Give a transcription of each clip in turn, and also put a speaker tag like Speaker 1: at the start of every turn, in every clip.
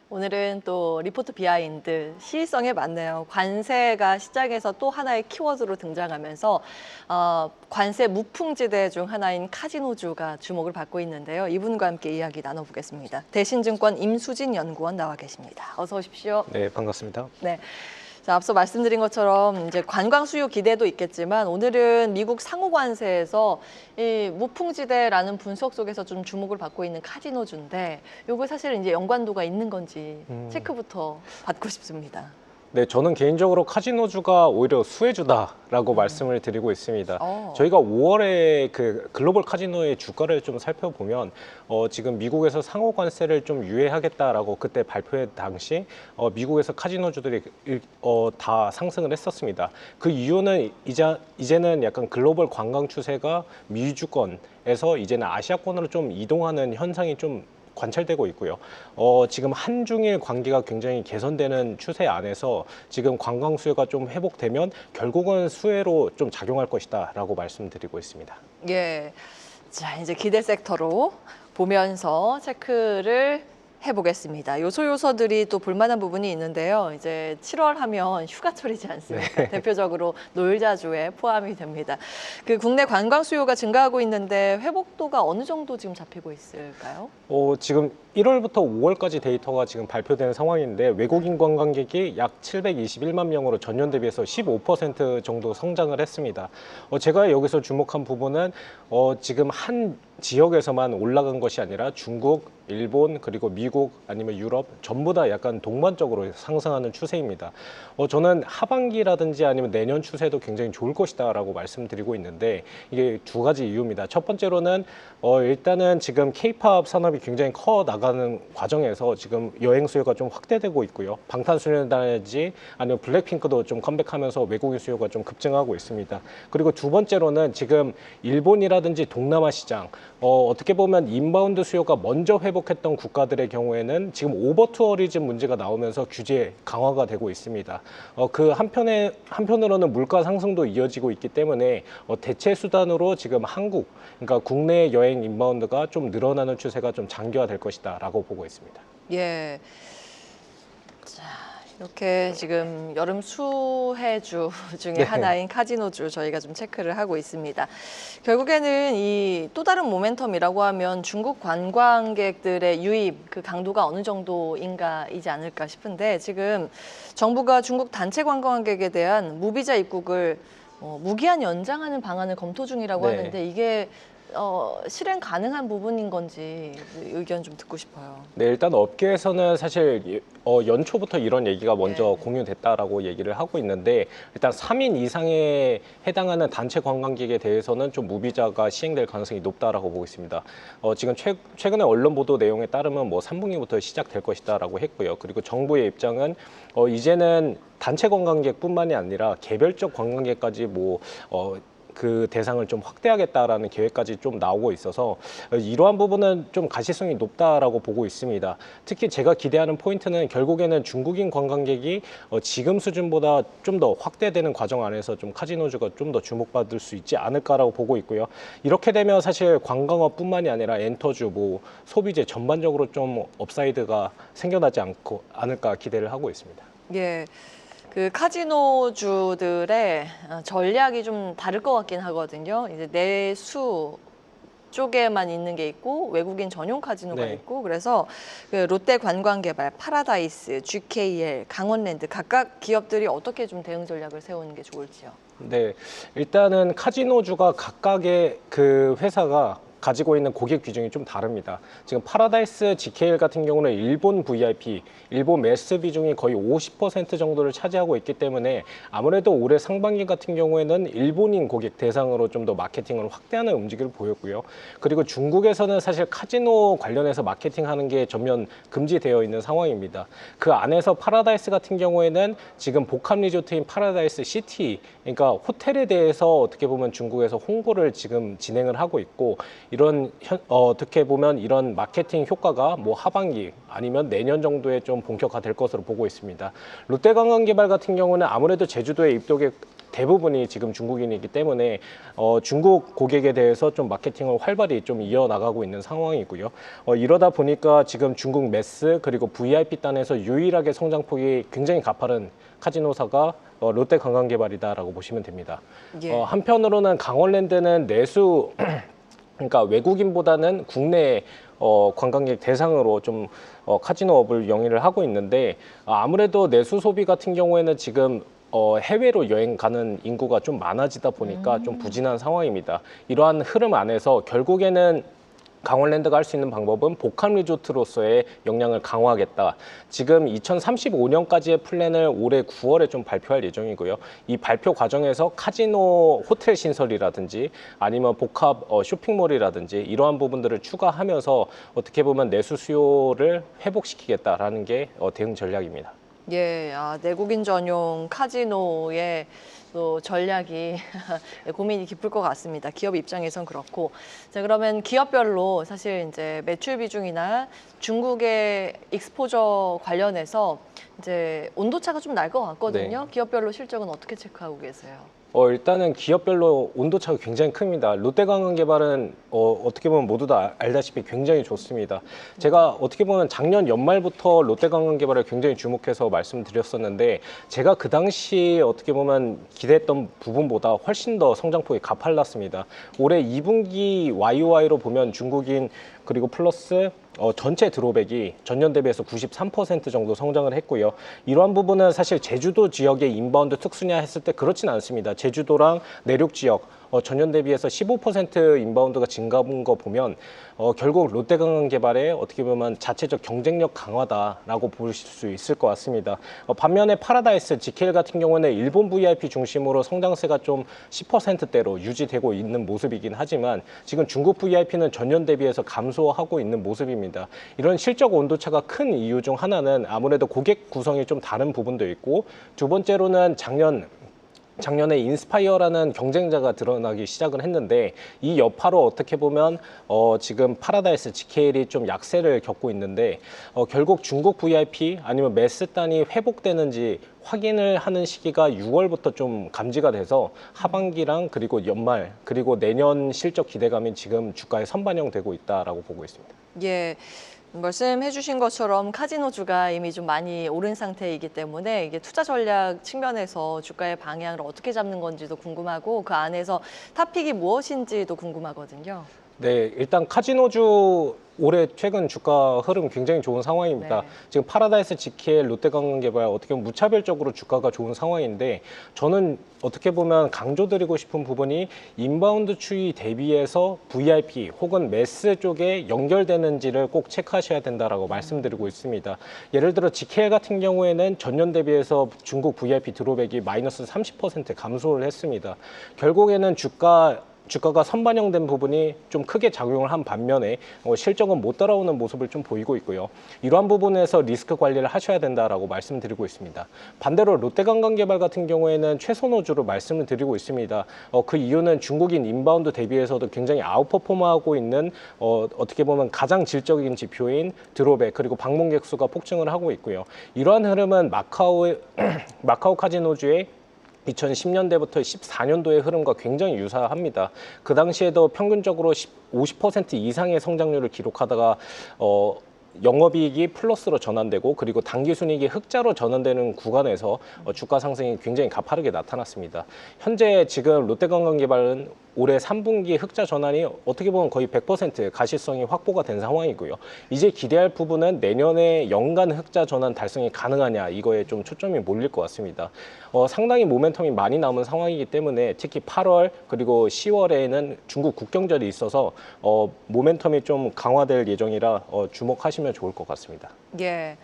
Speaker 1: 오늘은 또 리포트 비하인드 시의성에 맞네요. 관세가 시장에서 또 하나의 키워드로 등장하면서 관세 무풍지대 중 하나인 카지노주가 주목을 받고 있는데요. 이분과 함께 이야기 나눠보겠습니다. 대신증권 임수진 연구원 나와 계십니다. 어서 오십시오.
Speaker 2: 네, 반갑습니다.
Speaker 1: 네. 자, 앞서 말씀드린 것처럼 이제 관광 수요 기대도 있겠지만 오늘은 미국 상호 관세에서 이 무풍지대라는 분석 속에서 좀 주목을 받고 있는 카지노주인데 요거 사실 이제 연관도가 있는 건지 체크부터 받고 싶습니다.
Speaker 2: 네, 저는 개인적으로 카지노주가 오히려 수혜주다라고 말씀을 드리고 있습니다. 저희가 5월에 그 글로벌 카지노의 주가를 좀 살펴보면 지금 미국에서 상호 관세를 좀 유예하겠다라고 그때 발표했 당시 미국에서 카지노주들이 다 상승을 했었습니다. 그 이유는 이제는 약간 글로벌 관광 추세가 미주권에서 이제는 아시아권으로 좀 이동하는 현상이 좀 관찰되고 있고요. 지금 한중일 관계가 굉장히 개선되는 추세 안에서 지금 관광 수요가 좀 회복되면 결국은 수혜로 좀 작용할 것이다라고 말씀드리고 있습니다.
Speaker 1: 예. 자, 이제 기대 섹터로 보면서 체크를 해보겠습니다. 요소들이 또 볼만한 부분이 있는데요. 이제 7월 하면 휴가철이지 않습니까?
Speaker 2: 네.
Speaker 1: 대표적으로 놀자주에 포함이 됩니다. 그 국내 관광 수요가 증가하고 있는데 회복도가 어느 정도 지금 잡히고 있을까요?
Speaker 2: 지금 1월부터 5월까지 데이터가 지금 발표된 상황인데 외국인 관광객이 약 721만 명으로 전년 대비해서 15% 정도 성장을 했습니다. 제가 여기서 주목한 부분은 지금 한 지역에서만 올라간 것이 아니라 중국, 일본, 그리고 미국 아니면 유럽 전부 다 약간 동반적으로 상승하는 추세입니다. 저는 하반기라든지 아니면 내년 추세도 굉장히 좋을 것이다라고 말씀드리고 있는데 이게 두 가지 이유입니다. 첫 번째로는 일단은 지금 K-팝 산업이 굉장히 커 나가는 과정에서 지금 여행 수요가 좀 확대되고 있고요. 방탄소년단이지 아니면 블랙핑크도 좀 컴백하면서 외국인 수요가 좀 급증하고 있습니다. 그리고 두 번째로는 지금 일본이라든지 동남아 시장 어떻게 보면 인바운드 수요가 먼저 회복했던 국가들의 경우에는 지금 오버 투어리즘 문제가 나오면서 규제 강화가 되고 있습니다. 그 한편으로는 물가 상승도 이어지고 있기 때문에 대체 수단으로 지금 한국, 그러니까 국내 여행 인바운드가 좀 늘어나는 추세가 좀 장기화될 것이다라고 보고 있습니다.
Speaker 1: 예. 자, 이렇게 지금 여름 수혜주 중에 하나인 카지노주 저희가 좀 체크를 하고 있습니다. 결국에는 이 또 다른 모멘텀이라고 하면 중국 관광객들의 유입 그 강도가 어느 정도인가이지 않을까 싶은데 지금 정부가 중국 단체 관광객에 대한 무비자 입국을 무기한 연장하는 방안을 검토 중이라고
Speaker 2: 네.
Speaker 1: 하는데 이게 실행 가능한 부분인 건지 의견 좀 듣고 싶어요.
Speaker 2: 네, 일단 업계에서는 사실 연초부터 이런 얘기가 먼저 공유됐다라고 얘기를 하고 있는데 일단 3인 이상에 해당하는 단체 관광객에 대해서는 좀 무비자가 시행될 가능성이 높다라고 보고 있습니다. 지금 최근에 언론 보도 내용에 따르면 뭐 3분기부터 시작될 것이다라고 했고요. 그리고 정부의 입장은 이제는 단체 관광객뿐만이 아니라 개별적 관광객까지 그 대상을 좀 확대하겠다라는 계획까지 좀 나오고 있어서 이러한 부분은 좀 가시성이 높다라고 보고 있습니다. 특히 제가 기대하는 포인트는 결국에는 중국인 관광객이 지금 수준보다 좀 더 확대되는 과정 안에서 좀 카지노주가 좀 더 주목받을 수 있지 않을까라고 보고 있고요. 이렇게 되면 사실 관광업뿐만이 아니라 엔터주, 소비재 전반적으로 좀 업사이드가 생겨나지 않을까 기대를 하고 있습니다.
Speaker 1: 예. 그 카지노주들의 전략이 좀 다를 것 같긴 하거든요. 이제 내수 쪽에만 있는 게 있고 외국인 전용 카지노가 있고 그래서 그 롯데관광개발, 파라다이스, GKL, 강원랜드 각각 기업들이 어떻게 좀 대응 전략을 세우는 게 좋을지요?
Speaker 2: 네, 일단은 카지노주가 각각의 그 회사가 가지고 있는 고객 비중이 좀 다릅니다. 지금 파라다이스 GKL 같은 경우는 일본 VIP, 일본 매스 비중이 거의 50% 정도를 차지하고 있기 때문에 아무래도 올해 상반기 같은 경우에는 일본인 고객 대상으로 좀 더 마케팅을 확대하는 움직임을 보였고요. 그리고 중국에서는 사실 카지노 관련해서 마케팅하는 게 전면 금지되어 있는 상황입니다. 그 안에서 파라다이스 같은 경우에는 지금 복합 리조트인 파라다이스 시티, 그러니까 호텔에 대해서 어떻게 보면 중국에서 홍보를 지금 진행을 하고 있고 이런 어떻게 보면 이런 마케팅 효과가 하반기 아니면 내년 정도에 좀 본격화될 것으로 보고 있습니다. 롯데관광개발 같은 경우는 아무래도 제주도에 대부분이 지금 중국인이기 때문에 중국 고객에 대해서 좀 마케팅을 활발히 좀 이어나가고 있는 상황이고요. 이러다 보니까 지금 중국 매스 그리고 VIP 단에서 유일하게 성장폭이 굉장히 가파른 카지노사가 롯데관광개발이다라고 보시면 됩니다.
Speaker 1: 예.
Speaker 2: 한편으로는 강원랜드는 내수 그러니까 외국인보다는 국내 관광객 대상으로 좀 카지노업을 영위를 하고 있는데 아무래도 내수 소비 같은 경우에는 지금 해외로 여행 가는 인구가 좀 많아지다 보니까 좀 부진한 상황입니다. 이러한 흐름 안에서 결국에는 강원랜드가 할 수 있는 방법은 복합 리조트로서의 역량을 강화하겠다. 지금 2035년까지의 플랜을 올해 9월에 좀 발표할 예정이고요. 이 발표 과정에서 카지노 호텔 신설이라든지 아니면 복합 쇼핑몰이라든지 이러한 부분들을 추가하면서 어떻게 보면 내수 수요를 회복시키겠다라는 게 대응 전략입니다.
Speaker 1: 예, 내국인 전용 카지노의 또 전략이 고민이 깊을 것 같습니다. 기업 입장에선 그렇고. 자, 그러면 기업별로 사실 이제 매출 비중이나 중국의 익스포저 관련해서 이제 온도차가 좀 날 것 같거든요.
Speaker 2: 네.
Speaker 1: 기업별로 실적은 어떻게 체크하고 계세요?
Speaker 2: 일단은 기업별로 온도차가 굉장히 큽니다. 롯데관광개발은 어떻게 보면 모두 다 알다시피 굉장히 좋습니다. 제가 어떻게 보면 작년 연말부터 롯데관광개발을 굉장히 주목해서 말씀드렸었는데 제가 그 당시 어떻게 보면 기대했던 부분보다 훨씬 더 성장폭이 가팔랐습니다. 올해 2분기 YOY로 보면 중국인 그리고 플러스 전체 드로백이 전년 대비해서 93% 정도 성장을 했고요. 이러한 부분은 사실 제주도 지역의 인바운드 특수냐 했을 때 그렇진 않습니다. 제주도랑 내륙 지역 전년 대비해서 15% 인바운드가 증가한 거 보면 결국 롯데관광개발의 어떻게 보면 자체적 경쟁력 강화다라고 보실 수 있을 것 같습니다. 반면에 파라다이스, GKL 같은 경우는 일본 VIP 중심으로 성장세가 좀 10%대로 유지되고 있는 모습이긴 하지만 지금 중국 VIP는 전년 대비해서 감소하고 있는 모습입니다. 이런 실적 온도차가 큰 이유 중 하나는 아무래도 고객 구성이 좀 다른 부분도 있고 두 번째로는 작년에 인스파이어라는 경쟁자가 드러나기 시작을 했는데 이 여파로 어떻게 보면 지금 파라다이스 GKL이 좀 약세를 겪고 있는데 결국 중국 VIP 아니면 매스단이 회복되는지 확인을 하는 시기가 6월부터 좀 감지가 돼서 하반기랑 그리고 연말 그리고 내년 실적 기대감이 지금 주가에 선반영되고 있다라고 보고 있습니다.
Speaker 1: 예. 말씀해 주신 것처럼 카지노주가 이미 좀 많이 오른 상태이기 때문에 이게 투자 전략 측면에서 주가의 방향을 어떻게 잡는 건지도 궁금하고 그 안에서 탑픽이 무엇인지도 궁금하거든요.
Speaker 2: 네, 일단 카지노주 올해 최근 주가 흐름 굉장히 좋은 상황입니다.
Speaker 1: 네.
Speaker 2: 지금 파라다이스 GKL, 롯데관광개발 어떻게 보면 무차별적으로 주가가 좋은 상황인데 저는 어떻게 보면 강조드리고 싶은 부분이 인바운드 추이 대비해서 VIP 혹은 매스 쪽에 연결되는지를 꼭 체크하셔야 된다라고 말씀드리고 있습니다. 예를 들어 GKL 같은 경우에는 전년 대비해서 중국 VIP 드롭백이 마이너스 30% 감소를 했습니다. 결국에는 주가가 선반영된 부분이 좀 크게 작용을 한 반면에 실적은 못 따라오는 모습을 좀 보이고 있고요. 이러한 부분에서 리스크 관리를 하셔야 된다라고 말씀드리고 있습니다. 반대로 롯데관광개발 같은 경우에는 최선호주로 말씀을 드리고 있습니다. 그 이유는 중국인 인바운드 대비해서도 굉장히 아웃퍼포머하고 있는 어떻게 보면 가장 질적인 지표인 드롭백 그리고 방문객 수가 폭증을 하고 있고요. 이러한 흐름은 마카오 카지노주의 2010년대부터 14년도의 흐름과 굉장히 유사합니다. 그 당시에도 평균적으로 50% 이상의 성장률을 기록하다가 영업이익이 플러스로 전환되고 그리고 당기순이익이 흑자로 전환되는 구간에서 주가 상승이 굉장히 가파르게 나타났습니다. 현재 지금 롯데관광개발은 올해 3분기 흑자 전환이 어떻게 보면 거의 100% 가시성이 확보가 된 상황이고요. 이제 기대할 부분은 내년에 연간 흑자 전환 달성이 가능하냐 이거에 좀 초점이 몰릴 것 같습니다. 상당히 모멘텀이 많이 남은 상황이기 때문에 특히 8월 그리고 10월에는 중국 국경절이 있어서 모멘텀이 좀 강화될 예정이라 주목하시면 좋을 것 같습니다.
Speaker 1: 예.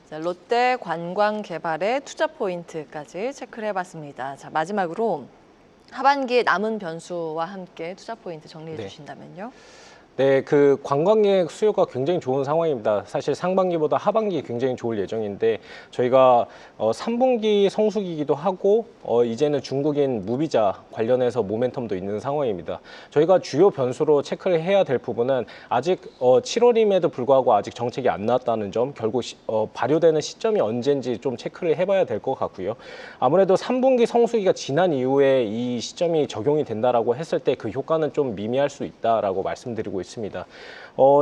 Speaker 1: 자, 롯데 관광개발의 투자 포인트까지 체크를 해봤습니다. 자, 마지막으로 하반기에 남은 변수와 함께 투자 포인트 정리해
Speaker 2: 네.
Speaker 1: 주신다면요.
Speaker 2: 네, 그 관광객 수요가 굉장히 좋은 상황입니다. 사실 상반기보다 하반기 굉장히 좋을 예정인데 저희가 3분기 성수기이기도 하고 이제는 중국인 무비자 관련해서 모멘텀도 있는 상황입니다. 저희가 주요 변수로 체크를 해야 될 부분은 아직 7월임에도 불구하고 아직 정책이 안 나왔다는 점, 결국 발효되는 시점이 언제인지 좀 체크를 해봐야 될 것 같고요. 아무래도 3분기 성수기가 지난 이후에 이 시점이 적용이 된다라고 했을 때 그 효과는 좀 미미할 수 있다라고 말씀드리고 있습니다.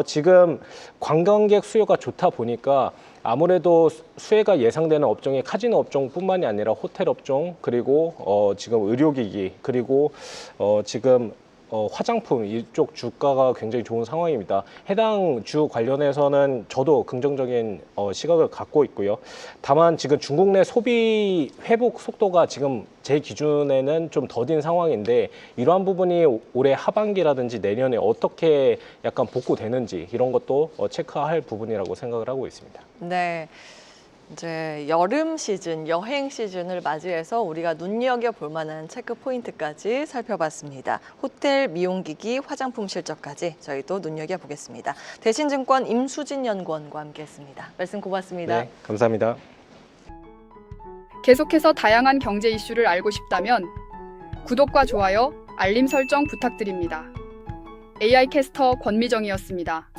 Speaker 2: 지금 관광객 수요가 좋다 보니까 아무래도 수혜가 예상되는 업종이 카지노 업종뿐만이 아니라 호텔 업종, 그리고 지금 의료기기, 그리고 지금 화장품 이쪽 주가가 굉장히 좋은 상황입니다. 해당 주 관련해서는 저도 긍정적인 시각을 갖고 있고요. 다만 지금 중국 내 소비 회복 속도가 지금 제 기준에는 좀 더딘 상황인데 이러한 부분이 올해 하반기라든지 내년에 어떻게 약간 복구되는지 이런 것도 체크할 부분이라고 생각을 하고 있습니다.
Speaker 1: 네. 이제 여름 시즌, 여행 시즌을 맞이해서 우리가 눈여겨볼 만한 체크 포인트까지 살펴봤습니다. 호텔, 미용기기, 화장품 실적까지 저희도 눈여겨보겠습니다. 대신증권 임수진 연구원과 함께했습니다. 말씀 고맙습니다.
Speaker 2: 네, 감사합니다.
Speaker 3: 계속해서 다양한 경제 이슈를 알고 싶다면 구독과 좋아요, 알림 설정 부탁드립니다. AI 캐스터 권미정이었습니다.